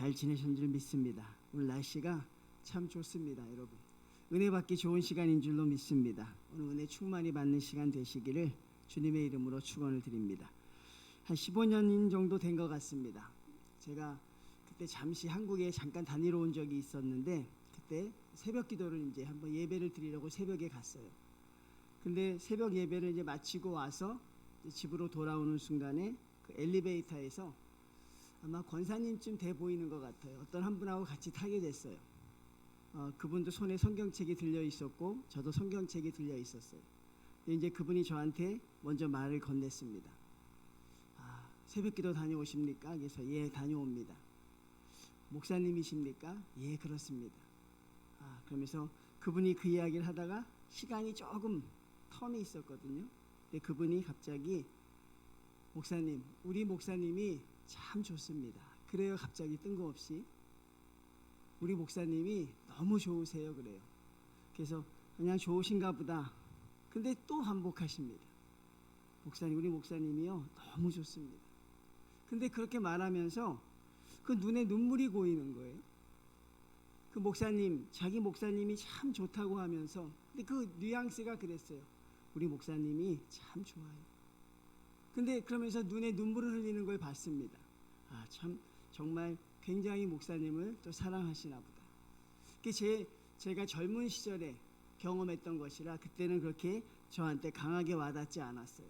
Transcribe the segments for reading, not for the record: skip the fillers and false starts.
잘 지내신 줄 믿습니다. 오늘 날씨가 참 좋습니다, 여러분. 은혜 받기 좋은 시간인 줄로 믿습니다. 오늘 은혜 충만히 받는 시간 되시기를 주님의 이름으로 축원을 드립니다. 한 15년 정도 된 것 같습니다. 제가 그때 잠시 한국에 잠깐 다니러 온 적이 있었는데 그때 새벽 기도를 이제 한번 예배를 드리려고 새벽에 갔어요. 근데 새벽 예배를 이제 마치고 와서 이제 집으로 돌아오는 순간에 그 엘리베이터에서 아마 권사님쯤 돼 보이는 것 같아요. 어떤 한 분하고 같이 타게 됐어요. 그분도 손에 성경책이 들려 있었고 저도 성경책이 들려 있었어요. 근데 이제 그분이 저한테 먼저 말을 건넸습니다. 새벽기도 다녀오십니까? 그래서 예, 다녀옵니다. 목사님이십니까? 예, 그렇습니다. 그러면서 그분이 그 이야기를 하다가 시간이 조금 텀이 있었거든요. 근데 그분이 갑자기 목사님, 우리 목사님이 참 좋습니다. 그래요. 갑자기 뜬금없이 우리 목사님이 너무 좋으세요. 그래요. 그래서 그냥 좋으신가 보다. 근데 또 반복하십니다. 목사님, 우리 목사님이요 너무 좋습니다. 근데 그렇게 말하면서 그 눈에 눈물이 고이는 거예요. 그 목사님, 자기 목사님이 참 좋다고 하면서 근데 그 뉘앙스가 그랬어요. 우리 목사님이 참 좋아요. 근데 그러면서 눈에 눈물을 흘리는 걸 봤습니다. 참 정말 굉장히 목사님을 또 사랑하시나 보다. 제가 젊은 시절에 경험했던 것이라 그때는 그렇게 저한테 강하게 와닿지 않았어요.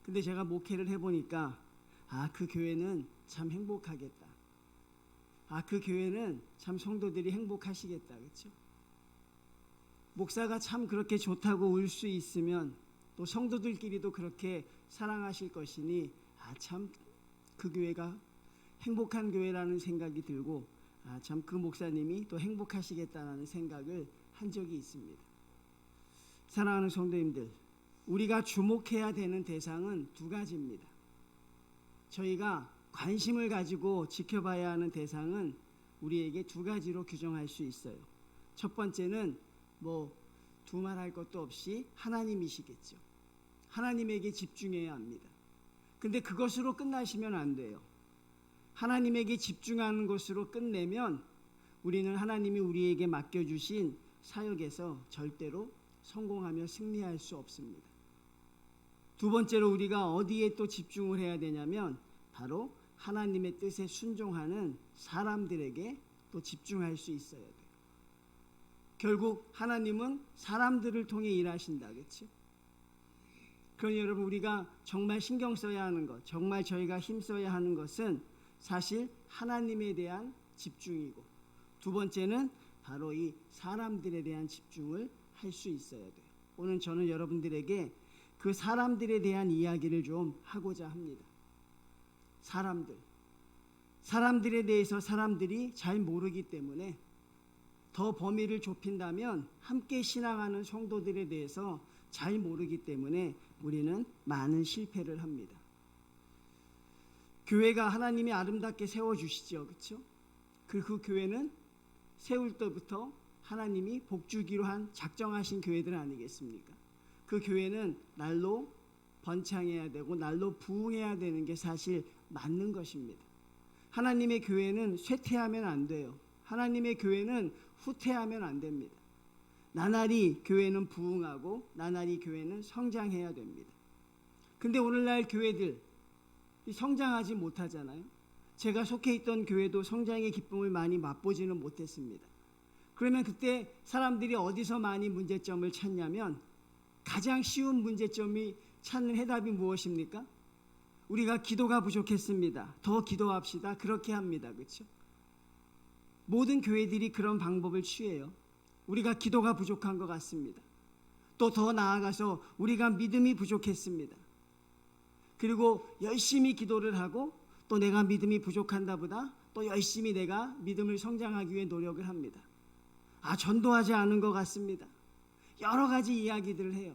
근데 제가 목회를 해보니까 그 교회는 참 행복하겠다. 그 교회는 참 성도들이 행복하시겠다. 그렇죠? 목사가 참 그렇게 좋다고 울 수 있으면 또 성도들끼리도 그렇게 사랑하실 것이니 참 그 교회가 행복한 교회라는 생각이 들고 참 그 목사님이 또 행복하시겠다라는 생각을 한 적이 있습니다. 사랑하는 성도님들, 우리가 주목해야 되는 대상은 두 가지입니다. 저희가 관심을 가지고 지켜봐야 하는 대상은 우리에게 두 가지로 규정할 수 있어요. 첫 번째는 두말할 것도 없이 하나님이시겠죠. 하나님에게 집중해야 합니다. 근데 그것으로 끝나시면 안 돼요. 하나님에게 집중하는 것으로 끝내면 우리는 하나님이 우리에게 맡겨주신 사역에서 절대로 성공하며 승리할 수 없습니다. 두 번째로 우리가 어디에 또 집중을 해야 되냐면 바로 하나님의 뜻에 순종하는 사람들에게 또 집중할 수 있어야 돼요. 결국 하나님은 사람들을 통해 일하신다. 그렇죠? 그러니 여러분, 우리가 정말 신경 써야 하는 것, 정말 저희가 힘써야 하는 것은 사실 하나님에 대한 집중이고, 두 번째는 바로 이 사람들에 대한 집중을 할 수 있어야 돼요. 오늘 저는 여러분들에게 그 사람들에 대한 이야기를 좀 하고자 합니다. 사람들에 대해서 사람들이 잘 모르기 때문에 더 범위를 좁힌다면 함께 신앙하는 성도들에 대해서 잘 모르기 때문에 우리는 많은 실패를 합니다. 교회가 하나님이 아름답게 세워주시죠. 그렇죠? 그 교회는 세울 때부터 하나님이 복주기로 한 작정하신 교회들 아니겠습니까? 그 교회는 날로 번창해야 되고 날로 부흥해야 되는 게 사실 맞는 것입니다. 하나님의 교회는 쇠퇴하면 안 돼요. 하나님의 교회는 후퇴하면 안 됩니다. 나날이 교회는 부흥하고 나날이 교회는 성장해야 됩니다. 근데 오늘날 교회들 성장하지 못하잖아요. 제가 속해 있던 교회도 성장의 기쁨을 많이 맛보지는 못했습니다. 그러면 그때 사람들이 어디서 많이 문제점을 찾냐면 가장 쉬운 문제점이 찾는 해답이 무엇입니까? 우리가 기도가 부족했습니다. 더 기도합시다. 그렇게 합니다. 그렇죠? 모든 교회들이 그런 방법을 취해요. 우리가 기도가 부족한 것 같습니다. 또 더 나아가서 우리가 믿음이 부족했습니다. 그리고 열심히 기도를 하고 또 내가 믿음이 부족한다 보다 또 열심히 내가 믿음을 성장하기 위해 노력을 합니다. 전도하지 않은 것 같습니다. 여러 가지 이야기들을 해요.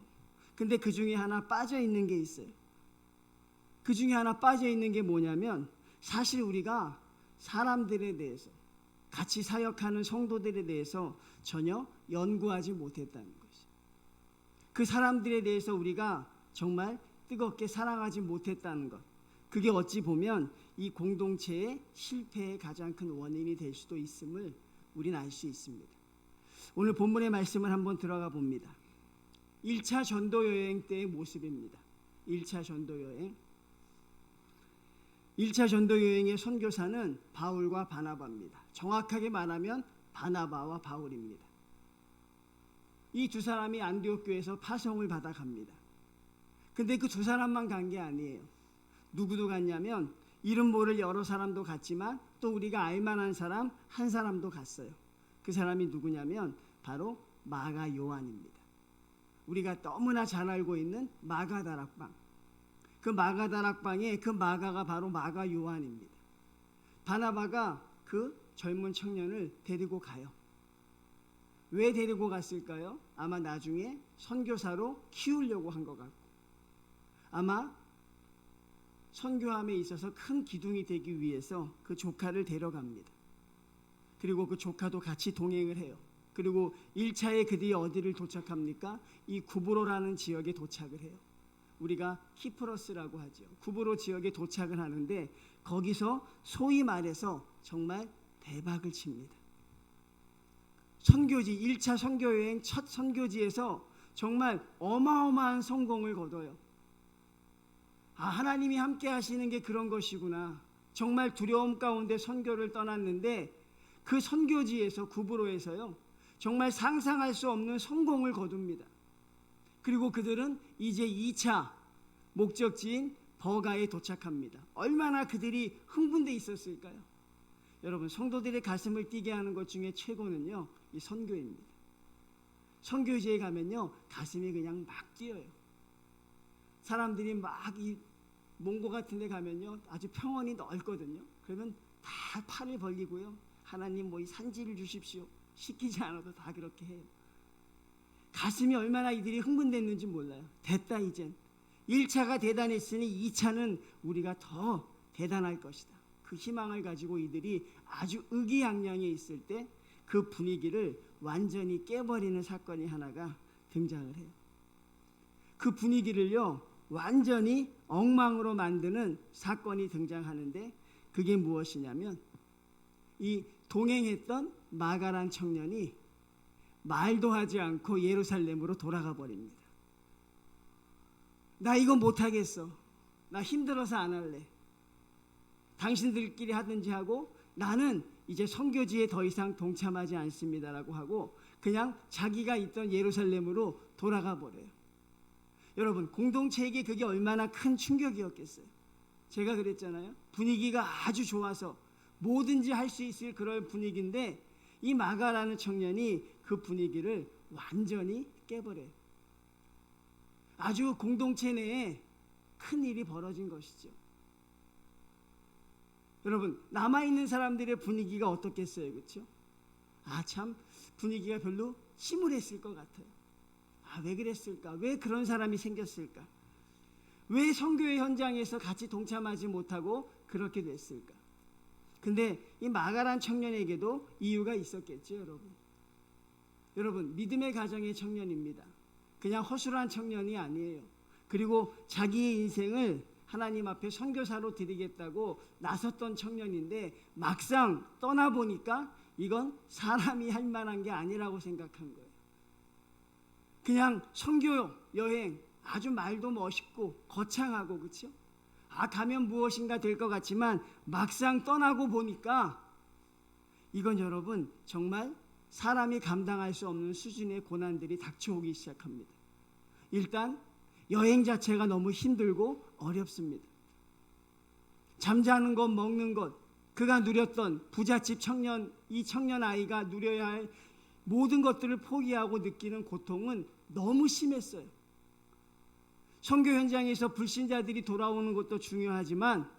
근데 그 중에 하나 빠져 있는 게 있어요. 그 중에 하나 빠져 있는 게 뭐냐면 사실 우리가 사람들에 대해서 같이 사역하는 성도들에 대해서 전혀 연구하지 못했다는 것이. 그 사람들에 대해서 우리가 정말 뜨겁게 사랑하지 못했다는 것. 그게 어찌 보면 이 공동체의 실패의 가장 큰 원인이 될 수도 있음을 우리는 알 수 있습니다. 오늘 본문의 말씀을 한번 들어가 봅니다. 1차 전도 여행 때의 모습입니다. 1차 전도 여행. 1차 전도 여행의 선교사는 바울과 바나바입니다. 정확하게 말하면 바나바와 바울입니다. 이 두 사람이 안디옥 교회에서 파송을 받아 갑니다. 근데 그 두 사람만 간 게 아니에요. 누구도 갔냐면 이름 모를 여러 사람도 갔지만 또 우리가 알만한 사람 한 사람도 갔어요. 그 사람이 누구냐면 바로 마가 요한입니다. 우리가 너무나 잘 알고 있는 마가 다락방. 그 마가 다락방에 그 마가가 바로 마가 요한입니다. 바나바가 그 젊은 청년을 데리고 가요. 왜 데리고 갔을까요? 아마 나중에 선교사로 키우려고 한 것 같고, 아마 선교함에 있어서 큰 기둥이 되기 위해서 그 조카를 데려갑니다. 그리고 그 조카도 같이 동행을 해요. 그리고 1차에 그들이 어디를 도착합니까? 이 구브로라는 지역에 도착을 해요. 우리가 키프러스라고 하죠. 구브로 지역에 도착을 하는데 거기서 소위 말해서 정말 대박을 칩니다. 선교지, 1차 선교여행 첫 선교지에서 정말 어마어마한 성공을 거둬요. 하나님이 함께 하시는 게 그런 것이구나. 정말 두려움 가운데 선교를 떠났는데 그 선교지에서, 구브로에서요, 정말 상상할 수 없는 성공을 거둡니다. 그리고 그들은 이제 2차 목적지인 버가에 도착합니다. 얼마나 그들이 흥분돼 있었을까요? 여러분, 성도들의 가슴을 뛰게 하는 것 중에 최고는요, 이 선교입니다. 선교지에 가면요, 가슴이 그냥 막 뛰어요. 사람들이 막 이 몽고 같은 데 가면요, 아주 평원이 넓거든요. 그러면 다 팔을 벌리고요, 하나님 뭐 이 산지를 주십시오. 시키지 않아도 다 그렇게 해요. 가슴이 얼마나 이들이 흥분됐는지 몰라요. 됐다 이젠. 1차가 대단했으니 2차는 우리가 더 대단할 것이다. 그 희망을 가지고 이들이 아주 의기양양해 있을 때 그 분위기를 완전히 깨버리는 사건이 하나가 등장을 해요. 그 분위기를요, 완전히 엉망으로 만드는 사건이 등장하는데 그게 무엇이냐면 이 동행했던 마가란 청년이 말도 하지 않고 예루살렘으로 돌아가 버립니다. 나 이거 못하겠어. 나 힘들어서 안 할래. 당신들끼리 하든지 하고 나는 이제 선교지에 더 이상 동참하지 않습니다라고 하고 그냥 자기가 있던 예루살렘으로 돌아가 버려요. 여러분, 공동체에게 그게 얼마나 큰 충격이었겠어요. 제가 그랬잖아요. 분위기가 아주 좋아서 뭐든지 할 수 있을 그런 분위기인데 이 마가라는 청년이 그 분위기를 완전히 깨버려요. 아주 공동체 내에 큰 일이 벌어진 것이죠. 여러분, 남아있는 사람들의 분위기가 어떻겠어요, 그렇죠? 참 분위기가 별로 침울했을 것 같아요. 왜 그랬을까? 왜 그런 사람이 생겼을까? 왜 선교의 현장에서 같이 동참하지 못하고 그렇게 됐을까? 근데 이 마가란 청년에게도 이유가 있었겠죠, 여러분. 여러분, 믿음의 가정의 청년입니다. 그냥 허술한 청년이 아니에요. 그리고 자기의 인생을 하나님 앞에 선교사로 드리겠다고 나섰던 청년인데 막상 떠나보니까 이건 사람이 할 만한 게 아니라고 생각한 거예요. 그냥 선교 여행 아주 말도 멋있고 거창하고, 그렇죠? 가면 무엇인가 될 것 같지만 막상 떠나고 보니까 이건 여러분 정말 사람이 감당할 수 없는 수준의 고난들이 닥쳐오기 시작합니다. 일단 여행 자체가 너무 힘들고 어렵습니다. 잠자는 것, 먹는 것, 그가 누렸던 부잣집 청년, 이 청년 아이가 누려야 할 모든 것들을 포기하고 느끼는 고통은 너무 심했어요. 선교 현장에서 불신자들이 돌아오는 것도 중요하지만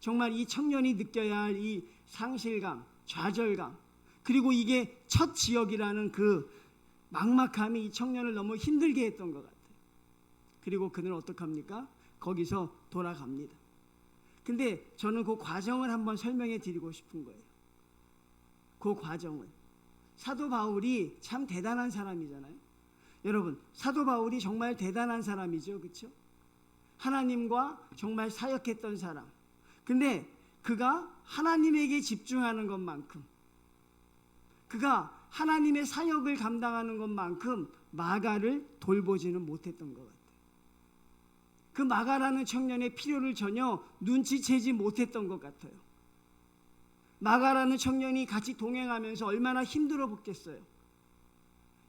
정말 이 청년이 느껴야 할 이 상실감, 좌절감, 그리고 이게 첫 지역이라는 그 막막함이 이 청년을 너무 힘들게 했던 것 같아요. 그리고 그는 어떡합니까? 거기서 돌아갑니다. 근데 저는 그 과정을 한번 설명해 드리고 싶은 거예요. 그 과정을. 사도 바울이 참 대단한 사람이잖아요. 여러분, 사도 바울이 정말 대단한 사람이죠, 그렇죠? 하나님과 정말 사역했던 사람. 근데 그가 하나님에게 집중하는 것만큼, 그가 하나님의 사역을 감당하는 것만큼 마가를 돌보지는 못했던 것 같아요. 그 마가라는 청년의 필요를 전혀 눈치채지 못했던 것 같아요. 마가라는 청년이 같이 동행하면서 얼마나 힘들어 보겠어요.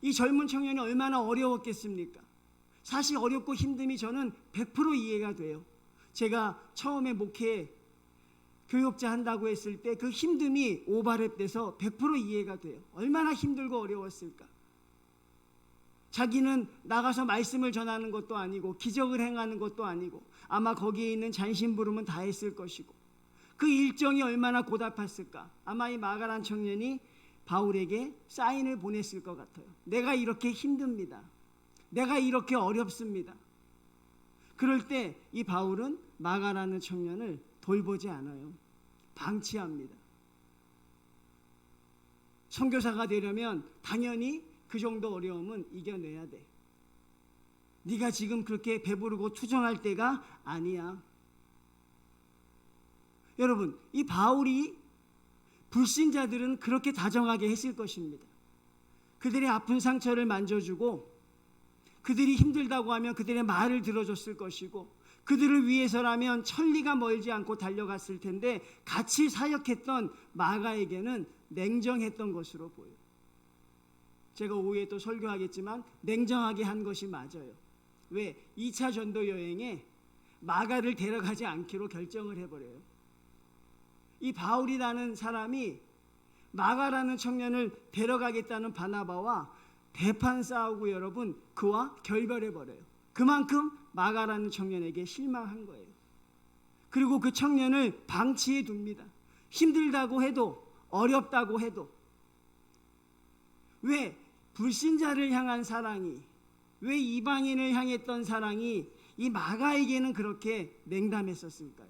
이 젊은 청년이 얼마나 어려웠겠습니까? 사실 어렵고 힘듦이 저는 100% 이해가 돼요. 제가 처음에 목회 교육자 한다고 했을 때 그 힘듦이 오버랩돼서 100% 이해가 돼요. 얼마나 힘들고 어려웠을까. 자기는 나가서 말씀을 전하는 것도 아니고 기적을 행하는 것도 아니고 아마 거기에 있는 잔심부름은 다 했을 것이고 그 일정이 얼마나 고달팠을까. 아마 이 마가란 청년이 바울에게 사인을 보냈을 것 같아요. 내가 이렇게 힘듭니다. 내가 이렇게 어렵습니다. 그럴 때 이 바울은 마가라는 청년을 돌보지 않아요. 방치합니다. 선교사가 되려면 당연히 그 정도 어려움은 이겨내야 돼. 네가 지금 그렇게 배부르고 투정할 때가 아니야. 여러분, 이 바울이 불신자들은 그렇게 다정하게 했을 것입니다. 그들의 아픈 상처를 만져주고 그들이 힘들다고 하면 그들의 말을 들어줬을 것이고 그들을 위해서라면 천리가 멀지 않고 달려갔을 텐데 같이 사역했던 마가에게는 냉정했던 것으로 보여요. 제가 오후에 또 설교하겠지만 냉정하게 한 것이 맞아요. 왜? 2차 전도 여행에 마가를 데려가지 않기로 결정을 해버려요. 이 바울이라는 사람이 마가라는 청년을 데려가겠다는 바나바와 대판 싸우고 여러분 그와 결별해버려요. 그만큼 마가라는 청년에게 실망한 거예요. 그리고 그 청년을 방치해 둡니다. 힘들다고 해도 어렵다고 해도. 왜 불신자를 향한 사랑이, 왜 이방인을 향했던 사랑이 이 마가에게는 그렇게 냉담했었을까요?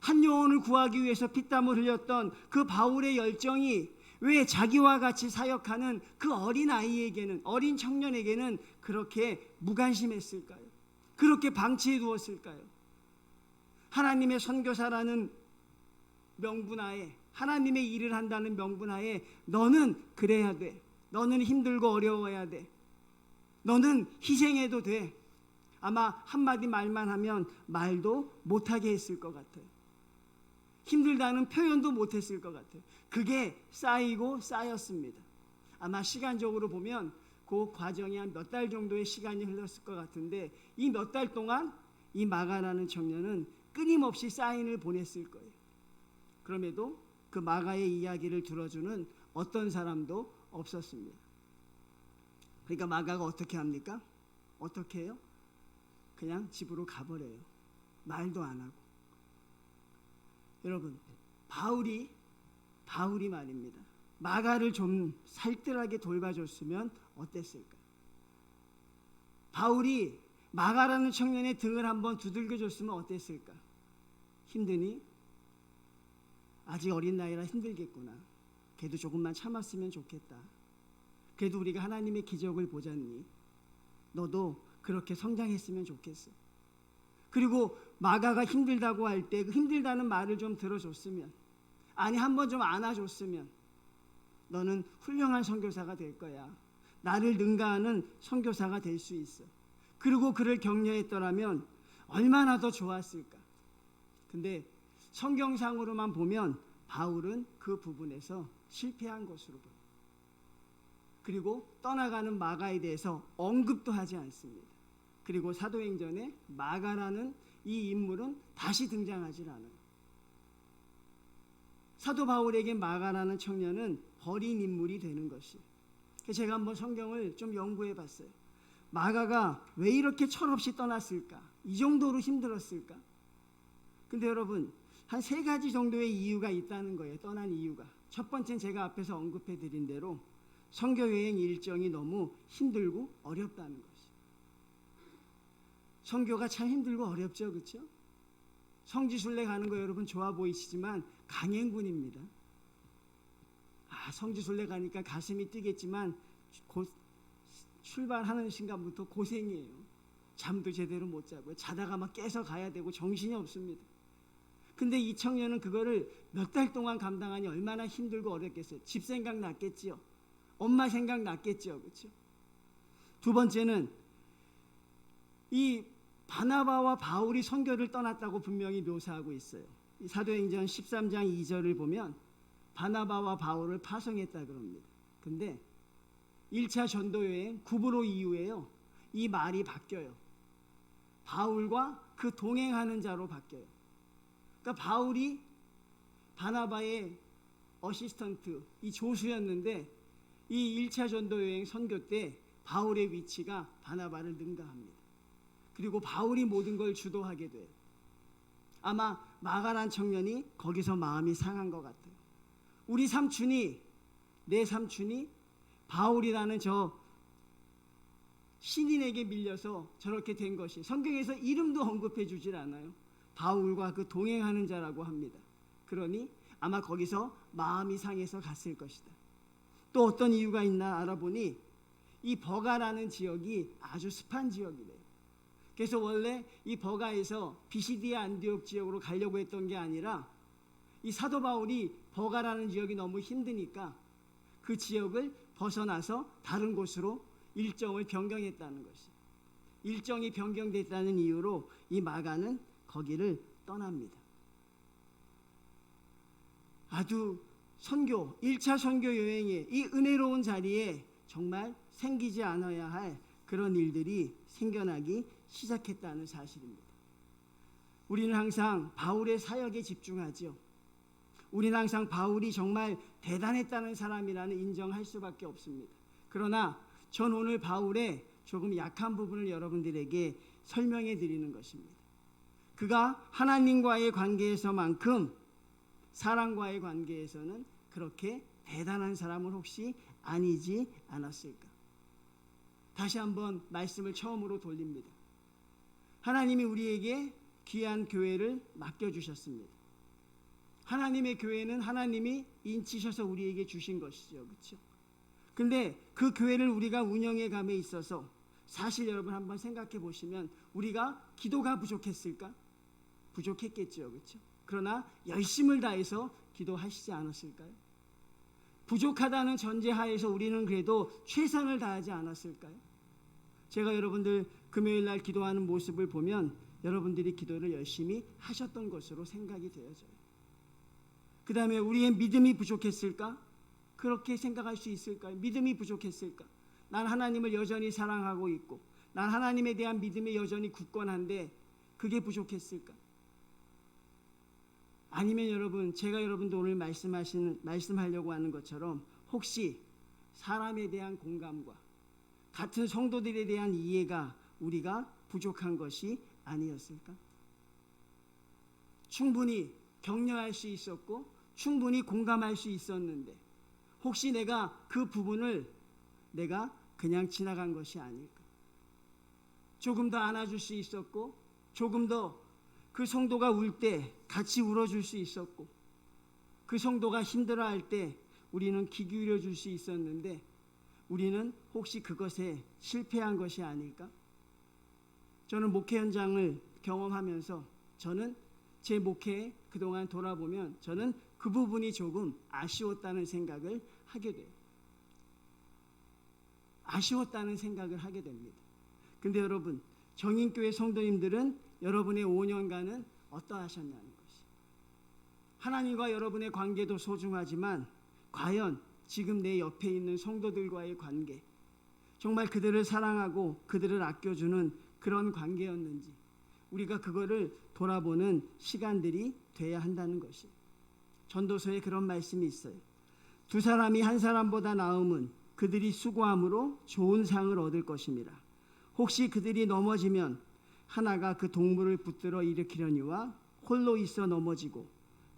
한 영혼을 구하기 위해서 피땀을 흘렸던 그 바울의 열정이 왜 자기와 같이 사역하는 그 어린 아이에게는, 어린 청년에게는 그렇게 무관심했을까요? 그렇게 방치해 두었을까요? 하나님의 선교사라는 명분하에, 하나님의 일을 한다는 명분하에 너는 그래야 돼. 너는 힘들고 어려워야 돼. 너는 희생해도 돼. 아마 한마디 말만 하면 말도 못하게 했을 것 같아요. 힘들다는 표현도 못했을 것 같아요. 그게 쌓이고 쌓였습니다. 아마 시간적으로 보면 그 과정이 한 몇 달 정도의 시간이 흘렀을 것 같은데 이 몇 달 동안 이 마가라는 청년은 끊임없이 사인을 보냈을 거예요. 그럼에도 그 마가의 이야기를 들어주는 어떤 사람도 없었습니다. 그러니까 마가가 어떻게 합니까? 어떻게 해요? 그냥 집으로 가버려요. 말도 안 하고. 여러분, 바울이 말입니다. 마가를 좀 살뜰하게 돌봐줬으면 어땠을까? 바울이 마가라는 청년의 등을 한번 두들겨줬으면 어땠을까? 힘드니? 아직 어린 나이라 힘들겠구나. 걔도 조금만 참았으면 좋겠다. 그래도 우리가 하나님의 기적을 보잖니. 너도 그렇게 성장했으면 좋겠어. 그리고 마가가 힘들다고 할 때 그 힘들다는 말을 좀 들어줬으면, 아니 한번 좀 안아줬으면 너는 훌륭한 선교사가 될 거야. 나를 능가하는 선교사가 될 수 있어. 그리고 그를 격려했더라면 얼마나 더 좋았을까. 근데 성경상으로만 보면 바울은 그 부분에서 실패한 것으로 보여요. 그리고 떠나가는 마가에 대해서 언급도 하지 않습니다. 그리고 사도행전에 마가라는 이 인물은 다시 등장하지 않아요. 사도 바울에게 마가라는 청년은 버린 인물이 되는 것이. 제가 한번 성경을 좀 연구해 봤어요. 마가가 왜 이렇게 철없이 떠났을까? 이 정도로 힘들었을까? 근데 여러분, 한 3가지 정도의 이유가 있다는 거예요. 떠난 이유가. 첫 번째는 제가 앞에서 언급해 드린 대로 선교여행 일정이 너무 힘들고 어렵다는 것이. 선교가 참 힘들고 어렵죠, 그렇죠? 성지순례 가는 거 여러분 좋아 보이시지만 강행군입니다. 성지순례 가니까 가슴이 뛰겠지만 출발하는 순간부터 고생이에요. 잠도 제대로 못 자고요. 자다가 막 깨서 가야 되고 정신이 없습니다. 근데 이 청년은 그거를 몇 달 동안 감당하니 얼마나 힘들고 어렵겠어요. 집 생각 났겠지요. 엄마 생각 났겠지요. 그렇죠? 두 번째는 이 바나바와 바울이 선교를 떠났다고 분명히 묘사하고 있어요. 이 사도행전 13장 2절을 보면 바나바와 바울을 파송했다 그럽니다. 근데 1차 전도여행 구브로 이후에요. 이 말이 바뀌어요. 바울과 그 동행하는 자로 바뀌어요. 그러니까 바울이 바나바의 어시스턴트, 이 조수였는데 이 1차 전도여행 선교 때 바울의 위치가 바나바를 능가합니다. 그리고 바울이 모든 걸 주도하게 돼요. 아마 마가란 청년이 거기서 마음이 상한 것 같아요. 우리 삼촌이, 내 삼촌이 바울이라는 저 신인에게 밀려서 저렇게 된 것이, 성경에서 이름도 언급해 주질 않아요. 바울과 그 동행하는 자라고 합니다. 그러니 아마 거기서 마음이 상해서 갔을 것이다. 또 어떤 이유가 있나 알아보니 이 버가라는 지역이 아주 습한 지역이래요. 그래서 원래 이 버가에서 비시디아 안디옥 지역으로 가려고 했던 게 아니라 이 사도 바울이 버가라는 지역이 너무 힘드니까 그 지역을 벗어나서 다른 곳으로 일정을 변경했다는 것이, 일정이 변경됐다는 이유로 이 마가는 거기를 떠납니다. 아주 선교, 1차 선교 여행에 이 은혜로운 자리에 정말 생기지 않아야 할 그런 일들이 생겨나기 시작했다는 사실입니다. 우리는 항상 바울의 사역에 집중하죠. 우리는 항상 바울이 정말 대단했다는 사람이라는 인정할 수밖에 없습니다. 그러나 전 오늘 바울의 조금 약한 부분을 여러분들에게 설명해 드리는 것입니다. 그가 하나님과의 관계에서만큼 사람과의 관계에서는 그렇게 대단한 사람은 혹시 아니지 않았을까? 다시 한번 말씀을 처음으로 돌립니다. 하나님이 우리에게 귀한 교회를 맡겨주셨습니다. 하나님의 교회는 하나님이 인치셔서 우리에게 주신 것이죠. 그렇죠? 근데 그 교회를 우리가 운영해 감에 있어서 사실 여러분 한번 생각해 보시면 우리가 기도가 부족했을까? 부족했겠죠. 그렇죠? 그러나 열심을 다해서 기도하시지 않았을까요? 부족하다는 전제하에서 우리는 그래도 최선을 다하지 않았을까요? 제가 여러분들 금요일 날 기도하는 모습을 보면 여러분들이 기도를 열심히 하셨던 것으로 생각이 되어져요. 그 다음에 우리의 믿음이 부족했을까? 그렇게 생각할 수 있을까요? 믿음이 부족했을까? 난 하나님을 여전히 사랑하고 있고 난 하나님에 대한 믿음이 여전히 굳건한데 그게 부족했을까? 아니면 여러분, 제가 여러분도 오늘 말씀하려고 하는 것처럼 혹시 사람에 대한 공감과 같은 성도들에 대한 이해가 우리가 부족한 것이 아니었을까? 충분히 격려할 수 있었고 충분히 공감할 수 있었는데 혹시 내가 그 부분을 내가 그냥 지나간 것이 아닐까? 조금 더 안아줄 수 있었고 조금 더 그 성도가 울 때 같이 울어줄 수 있었고 그 성도가 힘들어할 때 우리는 귀 기울여 줄 수 있었는데 우리는 혹시 그것에 실패한 것이 아닐까? 저는 목회 현장을 경험하면서 저는 제 목회에 그동안 돌아보면 저는 그 부분이 조금 아쉬웠다는 생각을 하게 돼요. 아쉬웠다는 생각을 하게 됩니다. 근데 여러분, 정인교회 성도님들은 여러분의 5년간은 어떠하셨냐는 것이. 하나님과 여러분의 관계도 소중하지만 과연 지금 내 옆에 있는 성도들과의 관계, 정말 그들을 사랑하고 그들을 아껴주는 그런 관계였는지 우리가 그거를 돌아보는 시간들이 돼야 한다는 것이. 전도서에 그런 말씀이 있어요. 두 사람이 한 사람보다 나음은 그들이 수고함으로 좋은 상을 얻을 것입니다. 혹시 그들이 넘어지면 하나가 그 동물을 붙들어 일으키려니와 홀로 있어 넘어지고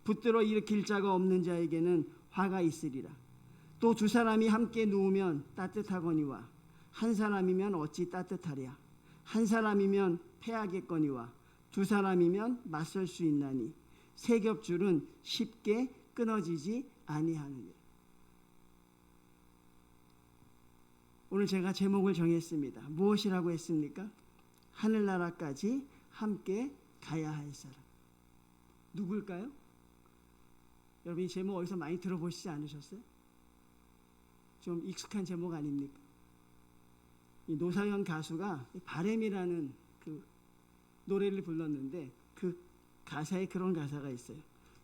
붙들어 일으킬 자가 없는 자에게는 화가 있으리라. 또 두 사람이 함께 누우면 따뜻하거니와 한 사람이면 어찌 따뜻하랴. 한 사람이면 패하겠거니와 두 사람이면 맞설 수 있나니 세 겹줄은 쉽게 끊어지지 아니하느니라. 오늘 제가 제목을 정했습니다. 무엇이라고 했습니까? 하늘나라까지 함께 가야 할 사람. 누굴까요? 여러분 이 제목 어디서 많이 들어보시지 않으셨어요? 좀 익숙한 제목 아닙니까? 이 노사연 가수가 바램이라는 그 노래를 불렀는데 그 가사에 그런 가사가 있어요.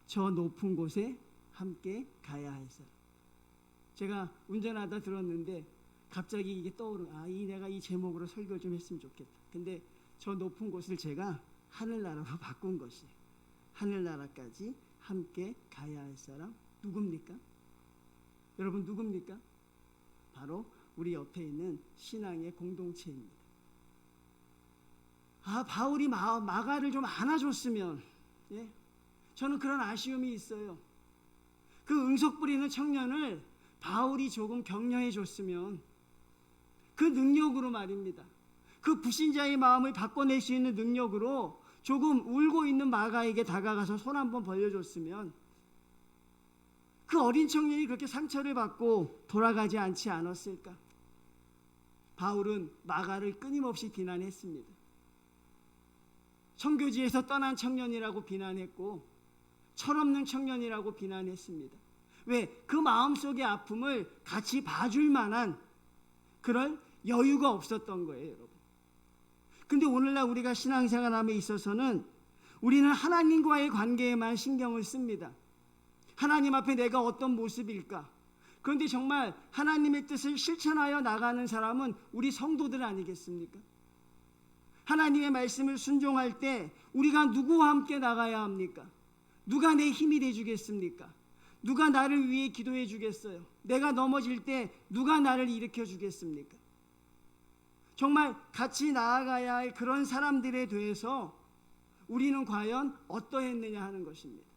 저 높은 곳에 함께 가야 할 사람. 제가 운전하다 들었는데 갑자기 이게 내가 이 제목으로 설교 좀 했으면 좋겠다. 근데 저 높은 곳을 제가 하늘나라로 바꾼 것이에요. 하늘나라까지 함께 가야 할 사람 누굽니까? 여러분 누굽니까? 바로 우리 옆에 있는 신앙의 공동체입니다. 바울이 마가를 좀 안아줬으면, 저는 그런 아쉬움이 있어요. 그 응석 부리는 청년을 바울이 조금 격려해 줬으면, 그 능력으로 말입니다. 그 불신자의 마음을 바꿔낼 수 있는 능력으로 조금 울고 있는 마가에게 다가가서 손 한번 벌려줬으면 그 어린 청년이 그렇게 상처를 받고 돌아가지 않지 않았을까? 바울은 마가를 끊임없이 비난했습니다. 선교지에서 떠난 청년이라고 비난했고 철없는 청년이라고 비난했습니다. 왜? 그 마음속의 아픔을 같이 봐줄 만한 그런 여유가 없었던 거예요, 여러분. 근데 오늘날 우리가 신앙생활함에 있어서는 우리는 하나님과의 관계에만 신경을 씁니다. 하나님 앞에 내가 어떤 모습일까? 그런데 정말 하나님의 뜻을 실천하여 나가는 사람은 우리 성도들 아니겠습니까? 하나님의 말씀을 순종할 때 우리가 누구와 함께 나가야 합니까? 누가 내 힘이 되주겠습니까? 누가 나를 위해 기도해 주겠어요? 내가 넘어질 때 누가 나를 일으켜 주겠습니까? 정말 같이 나아가야 할 그런 사람들에 대해서 우리는 과연 어떠했느냐 하는 것입니다.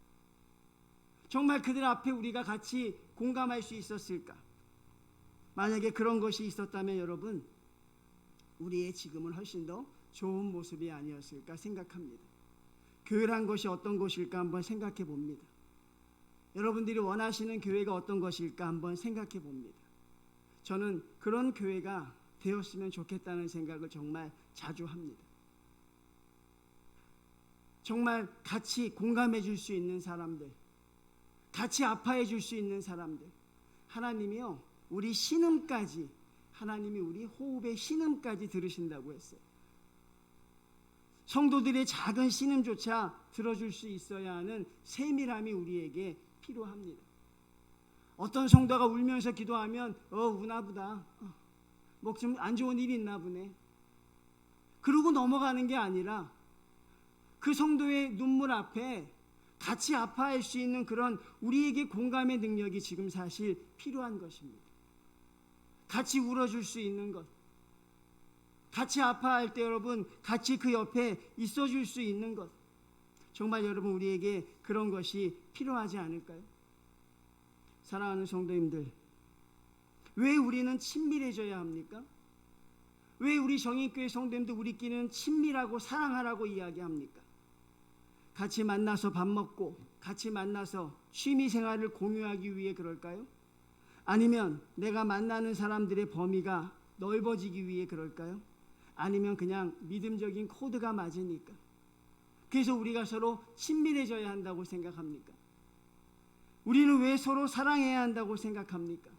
정말 그들 앞에 우리가 같이 공감할 수 있었을까? 만약에 그런 것이 있었다면 여러분, 우리의 지금은 훨씬 더 좋은 모습이 아니었을까 생각합니다. 교회란 것이 어떤 것일까 한번 생각해 봅니다. 여러분들이 원하시는 교회가 어떤 것일까 한번 생각해 봅니다. 저는 그런 교회가 되었으면 좋겠다는 생각을 정말 자주 합니다. 정말 같이 공감해 줄 수 있는 사람들, 같이 아파해 줄 수 있는 사람들, 하나님이요 우리 신음까지, 하나님이 우리 호흡의 신음까지 들으신다고 했어요. 성도들의 작은 신음조차 들어줄 수 있어야 하는 세밀함이 우리에게 필요합니다. 어떤 성도가 울면서 기도하면 우나보다 뭐 좀 안 좋은 일이 있나 보네, 그러고 넘어가는 게 아니라 그 성도의 눈물 앞에 같이 아파할 수 있는 그런 우리에게 공감의 능력이 지금 사실 필요한 것입니다. 같이 울어줄 수 있는 것, 같이 아파할 때 여러분 같이 그 옆에 있어줄 수 있는 것, 정말 여러분 우리에게 그런 것이 필요하지 않을까요? 사랑하는 성도님들, 왜 우리는 친밀해져야 합니까? 왜 우리 정인교회 성도님들 우리끼리는 친밀하고 사랑하라고 이야기합니까? 같이 만나서 밥 먹고 같이 만나서 취미생활을 공유하기 위해 그럴까요? 아니면 내가 만나는 사람들의 범위가 넓어지기 위해 그럴까요? 아니면 그냥 믿음적인 코드가 맞으니까? 그래서 우리가 서로 친밀해져야 한다고 생각합니까? 우리는 왜 서로 사랑해야 한다고 생각합니까?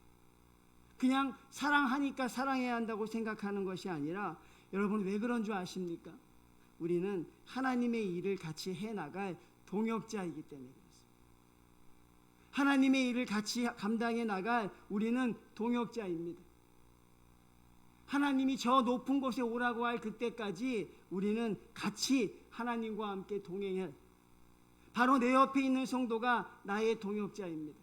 그냥 사랑하니까 사랑해야 한다고 생각하는 것이 아니라 여러분 왜 그런 줄 아십니까? 우리는 하나님의 일을 같이 해나갈 동역자이기 때문에 그렇습니다. 하나님의 일을 같이 감당해 나갈 우리는 동역자입니다. 하나님이 저 높은 곳에 오라고 할 그때까지 우리는 같이 하나님과 함께 동행해, 바로 내 옆에 있는 성도가 나의 동역자입니다.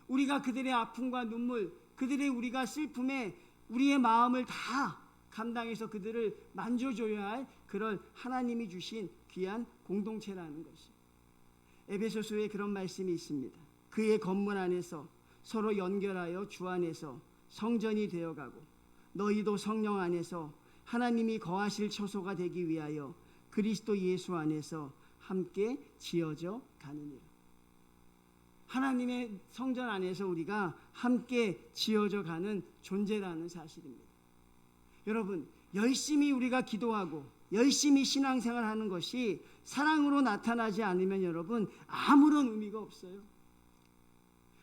우리가 그들의 아픔과 눈물, 그들의 우리가 슬픔에 우리의 마음을 다 감당해서 그들을 만져줘야 할 그런 하나님이 주신 귀한 공동체라는 것이. 에베소서에 그런 말씀이 있습니다. 그의 건물 안에서 서로 연결하여 주 안에서 성전이 되어가고 너희도 성령 안에서 하나님이 거하실 처소가 되기 위하여 그리스도 예수 안에서 함께 지어져 가느니라. 하나님의 성전 안에서 우리가 함께 지어져 가는 존재라는 사실입니다. 여러분, 열심히 우리가 기도하고 열심히 신앙생활하는 것이 사랑으로 나타나지 않으면 여러분 아무런 의미가 없어요.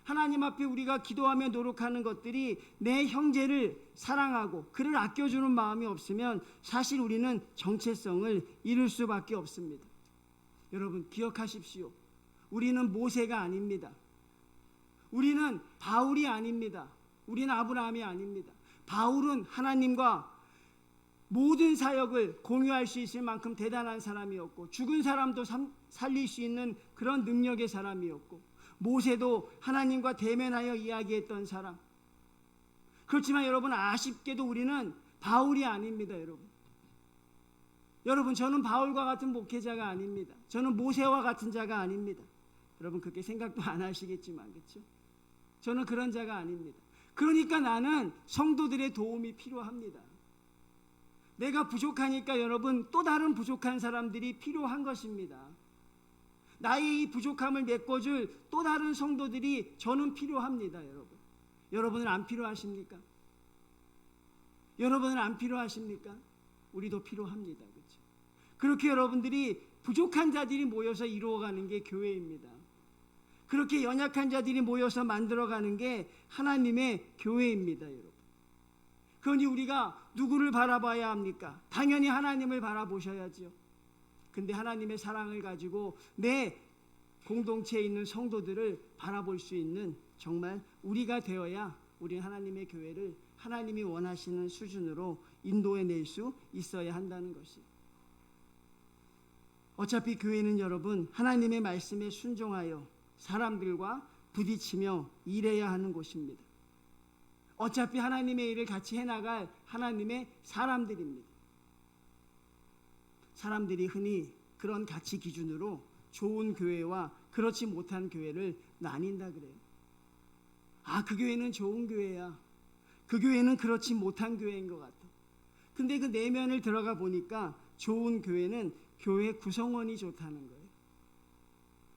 하나님 앞에 우리가 기도하며 노력하는 것들이 내 형제를 사랑하고 그를 아껴주는 마음이 없으면 사실 우리는 정체성을 잃을 수밖에 없습니다. 여러분 기억하십시오. 우리는 모세가 아닙니다. 우리는 바울이 아닙니다. 우리는 아브라함이 아닙니다. 바울은 하나님과 모든 사역을 공유할 수 있을 만큼 대단한 사람이었고 죽은 사람도 살릴 수 있는 그런 능력의 사람이었고 모세도 하나님과 대면하여 이야기했던 사람. 그렇지만 여러분 아쉽게도 우리는 바울이 아닙니다. 여러분 저는 바울과 같은 목회자가 아닙니다. 저는 모세와 같은 자가 아닙니다. 여러분 그렇게 생각도 안 하시겠지만 그렇죠? 저는 그런 자가 아닙니다. 그러니까 나는 성도들의 도움이 필요합니다. 내가 부족하니까 여러분 또 다른 부족한 사람들이 필요한 것입니다. 나의 이 부족함을 메꿔줄 또 다른 성도들이 저는 필요합니다. 여러분은 안 필요하십니까? 여러분은 안 필요하십니까? 우리도 필요합니다. 그렇죠? 그렇게 여러분들이 부족한 자들이 모여서 이루어가는 게 교회입니다. 그렇게 연약한 자들이 모여서 만들어가는 게 하나님의 교회입니다. 여러분. 그러니 우리가 누구를 바라봐야 합니까? 당연히 하나님을 바라보셔야죠. 근데 하나님의 사랑을 가지고 내 공동체에 있는 성도들을 바라볼 수 있는 정말 우리가 되어야 우리 하나님의 교회를 하나님이 원하시는 수준으로 인도해낼 수 있어야 한다는 것이. 어차피 교회는 여러분 하나님의 말씀에 순종하여 사람들과 부딪히며 일해야 하는 곳입니다. 어차피 하나님의 일을 같이 해나갈 하나님의 사람들입니다. 사람들이 흔히 그런 가치 기준으로 좋은 교회와 그렇지 못한 교회를 나뉜다 그래요. 그 교회는 좋은 교회야. 그 교회는 그렇지 못한 교회인 것 같아. 근데 그 내면을 들어가 보니까 좋은 교회는 교회 구성원이 좋다는 거예요.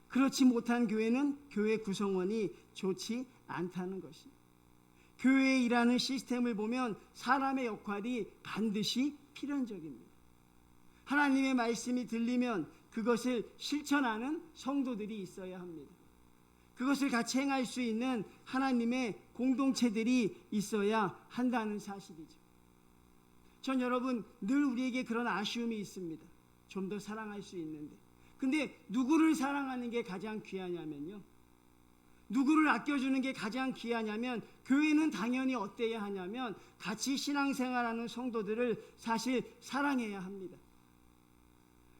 그렇지 못한 교회는 교회 구성원이 좋지 않다는 것이. 교회에 일하는 시스템을 보면 사람의 역할이 반드시 필연적입니다. 하나님의 말씀이 들리면 그것을 실천하는 성도들이 있어야 합니다. 그것을 같이 행할 수 있는 하나님의 공동체들이 있어야 한다는 사실이죠. 전 여러분 늘 우리에게 그런 아쉬움이 있습니다. 좀 더 사랑할 수 있는데. 근데 누구를 사랑하는 게 가장 귀하냐면요. 누구를 아껴주는 게 가장 귀하냐면 교회는 당연히 어때야 하냐면 같이 신앙생활하는 성도들을 사실 사랑해야 합니다.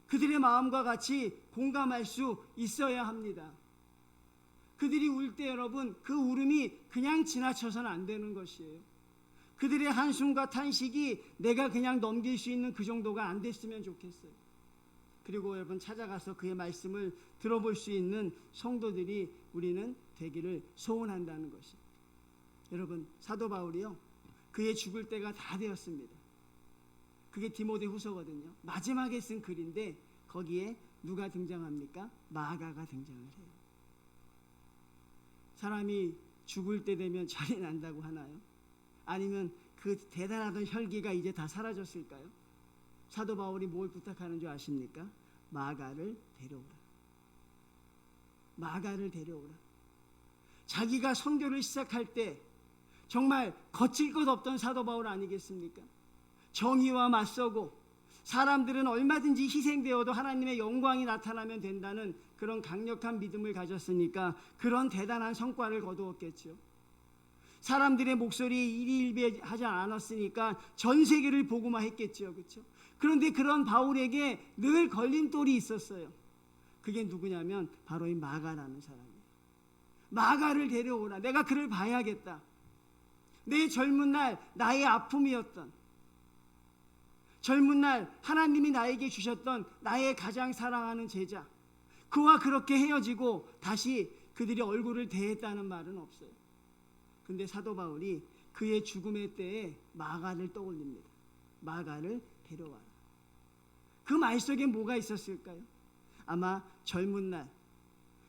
그들의 마음과 같이 공감할 수 있어야 합니다. 그들이 울 때 여러분 그 울음이 그냥 지나쳐서는 안 되는 것이에요. 그들의 한숨과 탄식이 내가 그냥 넘길 수 있는 그 정도가 안 됐으면 좋겠어요. 그리고 여러분 찾아가서 그의 말씀을 들어볼 수 있는 성도들이 우리는 되기를 소원한다는 것이. 여러분 사도 바울이요 그의 죽을 때가 다 되었습니다. 그게 디모데후서거든요. 마지막에 쓴 글인데 거기에 누가 등장합니까? 마가가 등장을 해요. 사람이 죽을 때 되면 철이 난다고 하나요? 아니면 그 대단하던 혈기가 이제 다 사라졌을까요? 사도 바울이 뭘 부탁하는 줄 아십니까? 마가를 데려오라. 마가를 데려오라. 자기가 선교를 시작할 때 정말 거칠 것 없던 사도 바울 아니겠습니까? 정의와 맞서고 사람들은 얼마든지 희생되어도 하나님의 영광이 나타나면 된다는 그런 강력한 믿음을 가졌으니까 그런 대단한 성과를 거두었겠죠. 사람들의 목소리에 일희일비하지 않았으니까 전 세계를 복음화했겠죠. 그렇죠? 그런데 그런 바울에게 늘 걸림돌이 있었어요. 그게 누구냐면 바로 이 마가라는 사람이에요. 마가를 데려오라. 내가 그를 봐야겠다. 내 젊은 날 나의 아픔이었던, 젊은 날 하나님이 나에게 주셨던 나의 가장 사랑하는 제자, 그와 그렇게 헤어지고 다시 그들이 얼굴을 대했다는 말은 없어요. 근데 사도 바울이 그의 죽음의 때에 마가를 떠올립니다. 마가를 데려와라. 그 말 속에 뭐가 있었을까요? 아마 젊은 날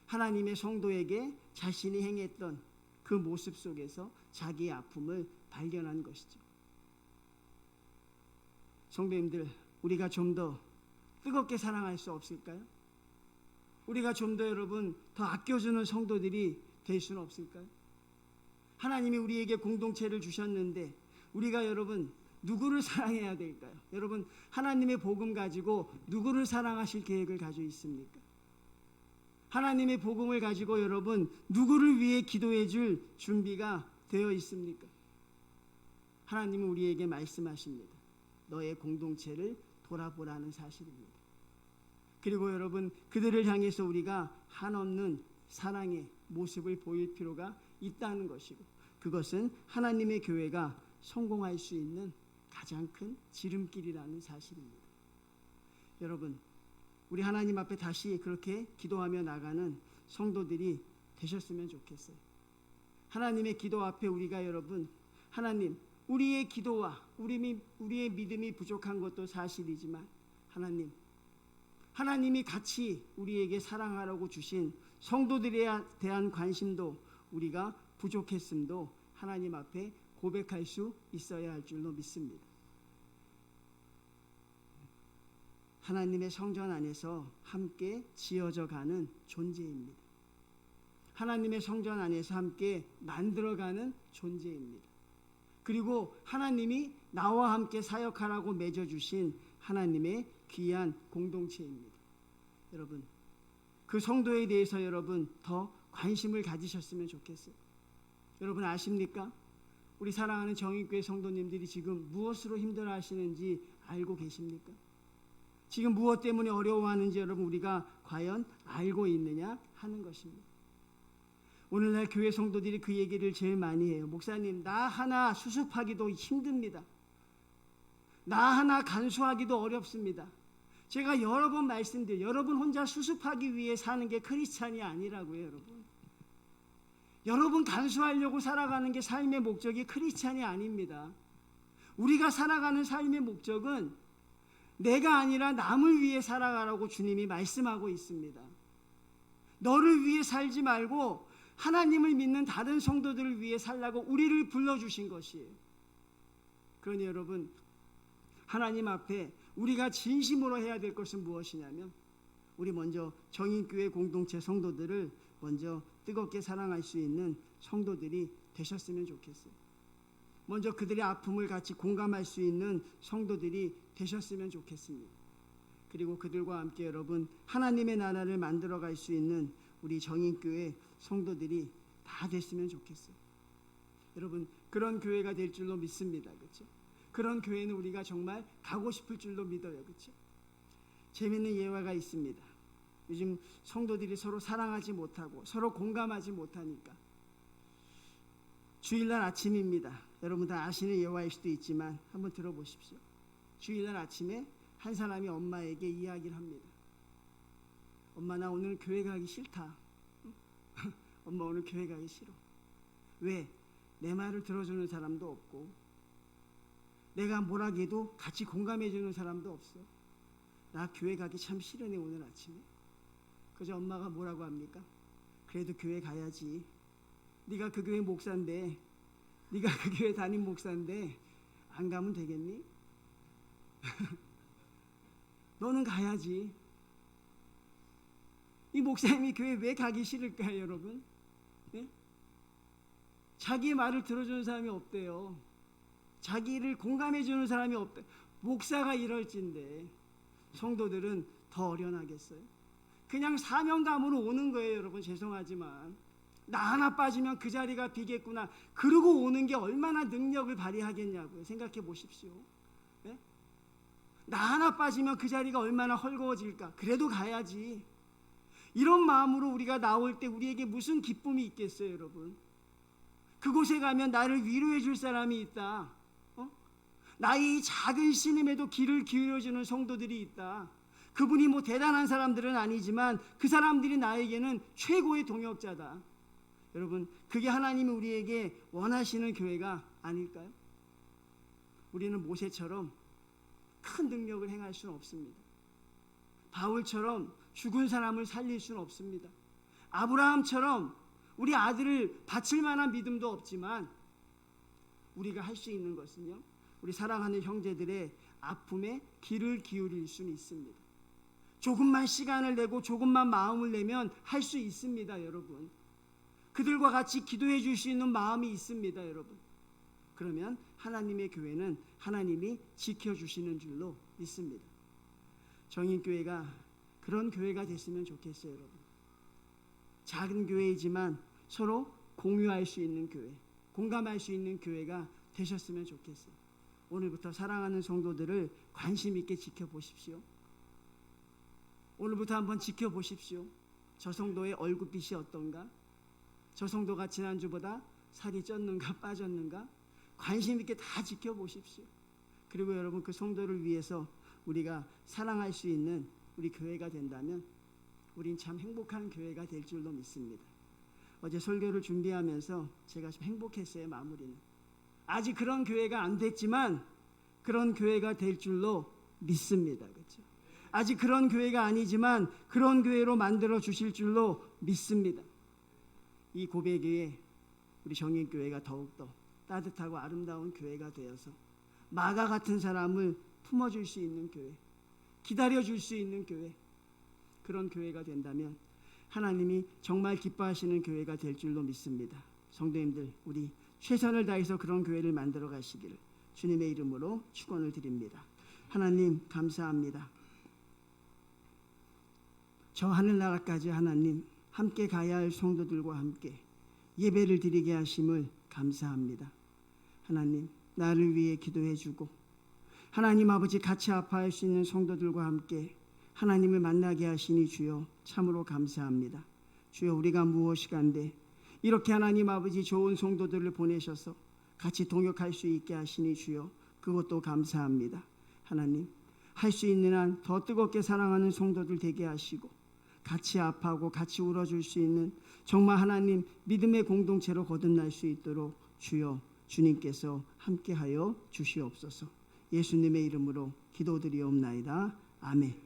하나님의 성도에게 자신이 행했던 그 모습 속에서 자기의 아픔을 발견한 것이죠. 성도님들, 우리가 좀 더 뜨겁게 사랑할 수 없을까요? 우리가 좀 더 여러분 더 아껴주는 성도들이 될 수는 없을까요? 하나님이 우리에게 공동체를 주셨는데 우리가 여러분 누구를 사랑해야 될까요? 여러분 하나님의 복음 가지고 누구를 사랑하실 계획을 가지고 있습니까? 하나님의 복음을 가지고 여러분 누구를 위해 기도해 줄 준비가 되어 있습니까? 하나님은 우리에게 말씀하십니다. 너의 공동체를 돌아보라는 사실입니다. 그리고 여러분 그들을 향해서 우리가 한없는 사랑의 모습을 보일 필요가 있다는 것이고 그것은 하나님의 교회가 성공할 수 있는 가장 큰 지름길이라는 사실입니다. 여러분 우리 하나님 앞에 다시 그렇게 기도하며 나가는 성도들이 되셨으면 좋겠어요. 하나님의 기도 앞에 우리가 여러분 하나님 우리의 기도와 우리의 믿음이 부족한 것도 사실이지만 하나님이 같이 우리에게 사랑하라고 주신 성도들에 대한 관심도 우리가 부족했음도 하나님 앞에 고백할 수 있어야 할 줄로 믿습니다. 하나님의 성전 안에서 함께 지어져 가는 존재입니다. 하나님의 성전 안에서 함께 만들어가는 존재입니다. 그리고 하나님이 나와 함께 사역하라고 맺어주신 하나님의 귀한 공동체입니다. 여러분 그 성도에 대해서 여러분 더 관심을 가지셨으면 좋겠어요. 여러분 아십니까? 우리 사랑하는 정인교회 성도님들이 지금 무엇으로 힘들어하시는지 알고 계십니까? 지금 무엇 때문에 어려워하는지 여러분 우리가 과연 알고 있느냐 하는 것입니다. 오늘날 교회 성도들이 그 얘기를 제일 많이 해요. 목사님 나 하나 수습하기도 힘듭니다. 나 하나 간수하기도 어렵습니다. 제가 여러 번 말씀드려요. 여러분 혼자 수습하기 위해 사는 게 크리스찬이 아니라고요. 여러분 간수하려고 살아가는 게 삶의 목적이 크리스찬이 아닙니다. 우리가 살아가는 삶의 목적은 내가 아니라 남을 위해 살아가라고 주님이 말씀하고 있습니다. 너를 위해 살지 말고 하나님을 믿는 다른 성도들을 위해 살라고 우리를 불러주신 것이에요. 그러니 여러분 하나님 앞에 우리가 진심으로 해야 될 것은 무엇이냐면 우리 먼저 정인교회 공동체 성도들을 먼저 뜨겁게 사랑할 수 있는 성도들이 되셨으면 좋겠어요. 먼저 그들의 아픔을 같이 공감할 수 있는 성도들이 되셨으면 좋겠습니다. 그리고 그들과 함께 여러분 하나님의 나라를 만들어갈 수 있는 우리 정인교회 성도들이 다 됐으면 좋겠어요. 여러분 그런 교회가 될 줄로 믿습니다. 그렇죠? 그런 교회는 우리가 정말 가고 싶을 줄로 믿어요. 그렇죠? 재미있는 예화가 있습니다. 요즘 성도들이 서로 사랑하지 못하고 서로 공감하지 못하니까 주일날 아침입니다. 여러분 다 아시는 예화일 수도 있지만 한번 들어보십시오. 주일날 아침에 한 사람이 엄마에게 이야기를 합니다. 엄마 나 오늘 교회 가기 싫다. 엄마 오늘 교회 가기 싫어. 왜? 내 말을 들어주는 사람도 없고 내가 뭐라 해도 같이 공감해주는 사람도 없어. 나 교회 가기 참 싫으네 오늘 아침에. 그래서 엄마가 뭐라고 합니까? 그래도 교회 가야지. 네가 그 교회 목사인데 네가 그 교회 담임 목사인데 안 가면 되겠니? 너는 가야지. 이 목사님이 교회 왜 가기 싫을까요 여러분? 네? 자기의 말을 들어주는 사람이 없대요. 자기를 공감해주는 사람이 없대. 목사가 이럴진데 성도들은 더 어련하겠어요? 그냥 사명감으로 오는 거예요. 여러분 죄송하지만 나 하나 빠지면 그 자리가 비겠구나 그러고 오는 게 얼마나 능력을 발휘하겠냐고요. 생각해 보십시오. 네? 나 하나 빠지면 그 자리가 얼마나 헐거워질까. 그래도 가야지. 이런 마음으로 우리가 나올 때 우리에게 무슨 기쁨이 있겠어요. 여러분 그곳에 가면 나를 위로해 줄 사람이 있다. 나의 작은 신임에도 귀를 기울여주는 성도들이 있다. 그분이 뭐 대단한 사람들은 아니지만 그 사람들이 나에게는 최고의 동역자다. 여러분 그게 하나님이 우리에게 원하시는 교회가 아닐까요? 우리는 모세처럼 큰 능력을 행할 수는 없습니다. 바울처럼 죽은 사람을 살릴 수는 없습니다. 아브라함처럼 우리 아들을 바칠 만한 믿음도 없지만 우리가 할 수 있는 것은요 우리 사랑하는 형제들의 아픔에 귀를 기울일 수는 있습니다. 조금만 시간을 내고 조금만 마음을 내면 할 수 있습니다, 여러분. 그들과 같이 기도해 줄 수 있는 마음이 있습니다, 여러분. 그러면 하나님의 교회는 하나님이 지켜주시는 줄로 믿습니다. 정인교회가 그런 교회가 됐으면 좋겠어요, 여러분. 작은 교회이지만 서로 공유할 수 있는 교회, 공감할 수 있는 교회가 되셨으면 좋겠어요. 오늘부터 사랑하는 성도들을 관심 있게 지켜보십시오. 오늘부터 한번 지켜보십시오. 저 성도의 얼굴빛이 어떤가? 저 성도가 지난주보다 살이 쪘는가 빠졌는가? 관심 있게 다 지켜보십시오. 그리고 여러분, 그 성도를 위해서 우리가 사랑할 수 있는 우리 교회가 된다면 우린 참 행복한 교회가 될 줄로 믿습니다. 어제 설교를 준비하면서 제가 좀 행복했어요. 마무리는 아직 그런 교회가 안 됐지만 그런 교회가 될 줄로 믿습니다. 그렇죠? 아직 그런 교회가 아니지만 그런 교회로 만들어 주실 줄로 믿습니다. 이 고백에 우리 정인교회가 더욱더 따뜻하고 아름다운 교회가 되어서 마가 같은 사람을 품어줄 수 있는 교회, 기다려줄 수 있는 교회, 그런 교회가 된다면 하나님이 정말 기뻐하시는 교회가 될 줄로 믿습니다. 성도님들, 우리 최선을 다해서 그런 교회를 만들어 가시기를 주님의 이름으로 축원을 드립니다. 하나님 감사합니다. 저 하늘나라까지 하나님 함께 가야 할 성도들과 함께 예배를 드리게 하심을 감사합니다. 하나님, 나를 위해 기도해 주고 하나님 아버지 같이 아파할 수 있는 성도들과 함께 하나님을 만나게 하시니 주여 참으로 감사합니다. 주여, 우리가 무엇이간데 이렇게 하나님 아버지 좋은 성도들을 보내셔서 같이 동역할 수 있게 하시니 주여 그것도 감사합니다. 하나님, 할 수 있는 한 더 뜨겁게 사랑하는 성도들 되게 하시고 같이 아파하고 같이 울어줄 수 있는 정말 하나님 믿음의 공동체로 거듭날 수 있도록 주여 주님께서 함께하여 주시옵소서. 예수님의 이름으로 기도드리옵나이다. 아멘.